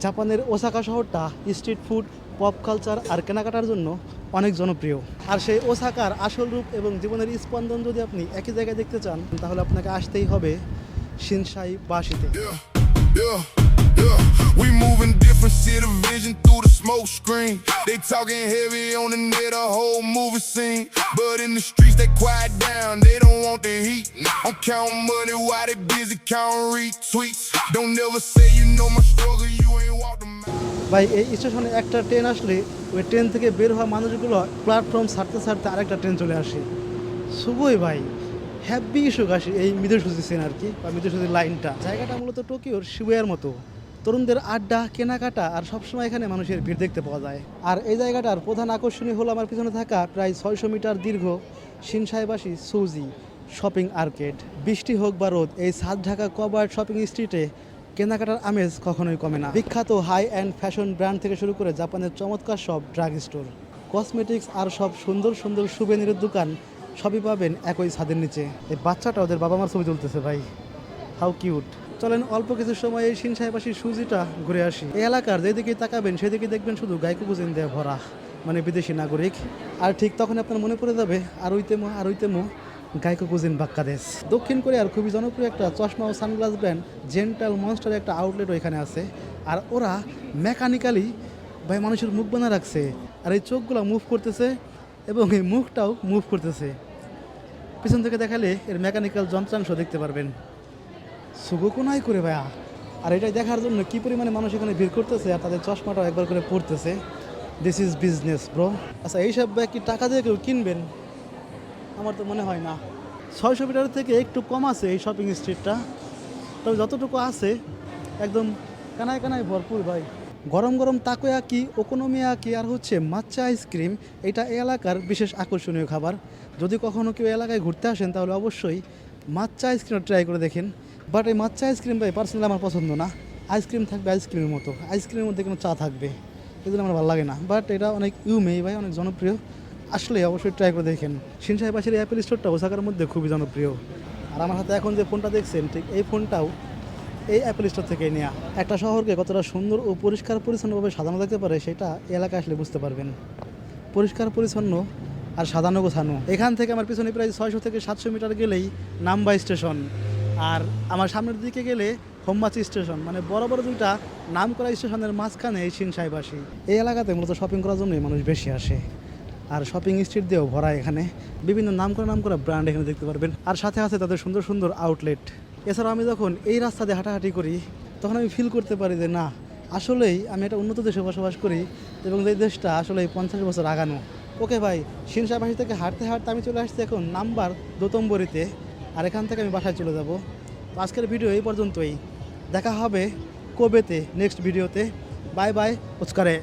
জাপানের ওসাকা শহরটা street food, pop culture আর কেনাকাটার জন্য অনেক জনপ্রিয়। আর সেই ওসাকার আসল রূপ এবং জীবনের স্পন্দন যদি আপনি একই জায়গায় দেখতে চান তাহলে আপনাকে আসতেই হবে শিনসাই বাশিতে। Yeah, yeah. We moving different, see the vision through the smoke screen. They talking heavy on the net, a whole movie scene. But in the streets, they quiet down, they don't want the heat. I'm counting money while they busy counting retweets. Don't never say you know my struggle, you ain't walked a mile. ভাই এই স্টেশনে একটা train আসলে ওই train থেকে বের হওয়া মানুষগুলো প্ল্যাটফর্ম ছাড়তে ছাড়তে আরেকটা ট্রেন চলে আসে। শুভই ভাই হ্যাপি সুগাসী এই মিদুসুজি সিন আর কি, বা মিদুসুজি লাইনটা। জায়গাটা মূলত টোকিওর শিবুয়ার মতো, তরুণদের আড্ডা, কেনাকাটা আর সবসময় এখানে মানুষের ভিড় দেখতে পাওয়া যায়। আর এই জায়গাটার প্রধান আকর্ষণীয় হলো আমার পিছনে থাকা প্রায় 600 মিটার দীর্ঘ শিনসাইবাশি সুজি শপিং আর্কেড। বৃষ্টি হোক বা রোদ, এই ছাদ ঢাকা কভার্ড শপিং স্ট্রিটে কেনাকাটার আমেজ কখনোই কমে না। বিখ্যাত হাই অ্যান্ড ফ্যাশন ব্র্যান্ড থেকে শুরু করে জাপানের চমৎকার সব ড্রাগ স্টোর, কসমেটিক্স আর সব সুন্দর সুন্দর সুভেনিরের দোকান সবই পাবেন একই ছাদের নিচে। এই বাচ্চাটা ওদের বাবা মার ছবি তুলতেছে ভাই, হাউ কিউট। চলেন অল্প কিছু সময় এই শিনসাইবাশির সুজিটা ঘুরে আসি। এই এলাকার যেদিকে তাকাবেন সেদিকে দেখবেন শুধু গাইকুকুজিন দিয়ে ভরা, মানে বিদেশি নাগরিক। আর ঠিক তখন আপনার মনে পড়ে যাবে আরইতেমো গাইকুকুজিন বাক্কাদেশ। দক্ষিণ কোরিয়ার খুবই জনপ্রিয় একটা চশমা ও সানগ্লাস ব্র্যান্ড জেন্টাল মনস্টারের একটা আউটলেটও এখানে আছে। আর ওরা মেকানিক্যালি ভাই মানুষের মুখ বানা রাখছে, আর এই চোখগুলো মুভ করতেছে এবং এই মুখটাও মুভ করতেছে। পিছন থেকে দেখালে এর মেকানিক্যাল যন্ত্রাংশ দেখতে পারবেন। সুগোকো নাই করে ভাইয়া। আর এটাই দেখার জন্য কী পরিমাণে মানুষ এখানে ভিড় করতেছে আর তাদের চশমাটাও একবার করে পড়তেছে। This is business bro. আচ্ছা এইসব ব্যাগ কি টাকা দিয়ে কেউ কিনবেন? আমার তো মনে হয় না। 600 মিটার থেকে একটু কম আছে এই শপিং স্ট্রিটটা, তবে যতটুকু আছে একদম কানায় কানায় ভরপুর ভাই। গরম গরম তাকোয়াকি, ওকোনোমিয়াকি আর হচ্ছে মাচ্চা আইসক্রিম, এটা এই এলাকার বিশেষ আকর্ষণীয় খাবার। যদি কখনও কেউ এলাকায় ঘুরতে আসেন তাহলে অবশ্যই মাচ্চা আইসক্রিম ট্রাই করে দেখেন। বাট এই মাচ্চা আইসক্রিম ভাই পার্সোনালি আমার পছন্দ না। আইসক্রিম থাকবে আইসক্রিমের মতো, আইসক্রিমের মধ্যে কোনো চা থাকবে, এগুলো আমার ভালো লাগে না। বাট এটা অনেক ইউমেই ভাই, অনেক জনপ্রিয়, আসলে অবশ্যই ট্রাই করে দেখেন। শিনসাইবাশির অ্যাপেল স্টোরটা ওসাকার মধ্যে খুবই জনপ্রিয়। আর আমার হাতে এখন যে ফোনটা দেখছেন ঠিক এই ফোনটাও এই অ্যাপেল স্টোর থেকে নেওয়া। একটা শহরকে কতটা সুন্দর ও পরিষ্কার পরিচ্ছন্নভাবে সাজানো থাকতে পারে সেটা এলাকায় আসলে বুঝতে পারবেন। পরিষ্কার পরিচ্ছন্ন আর সাজানো গোছানো। এখান থেকে আমার পিছনে প্রায় 600 থেকে 700 মিটার গেলেই নাম্বা স্টেশন, আর আমার সামনের দিকে গেলে হোমমাচি স্টেশন, মানে বড় বড় দুইটা নাম করা স্টেশনের মাঝখানে এই শিনসাইবাশি। এই এলাকাতে মূলত শপিং করার জন্যই মানুষ বেশি আসে। আর শপিং স্ট্রিট দিয়েও ভরা, এখানে বিভিন্ন নাম করা ব্র্যান্ড এখানে দেখতে পারবেন। আর সাথে আছে তাদের সুন্দর সুন্দর আউটলেট। এছাড়াও আমি যখন এই রাস্তা দিয়ে হাঁটাহাঁটি করি তখন আমি ফিল করতে পারি যে না, আসলেই আমি একটা উন্নত দেশে বসবাস করি এবং এই দেশটা আসলে 50 বছর আগানো। ওকে ভাই, শিনসাইবাশি থেকে হাঁটতে হাঁটতে আমি চলে আসছি এখন নাম্বার দোতম্বরিতে, আর এখান থেকে আমি বাসায় চলে যাব। তো আজকের ভিডিও এই পর্যন্তই, দেখা হবে কোবেতে নেক্সট ভিডিওতে। Bye bye, ওচকারে।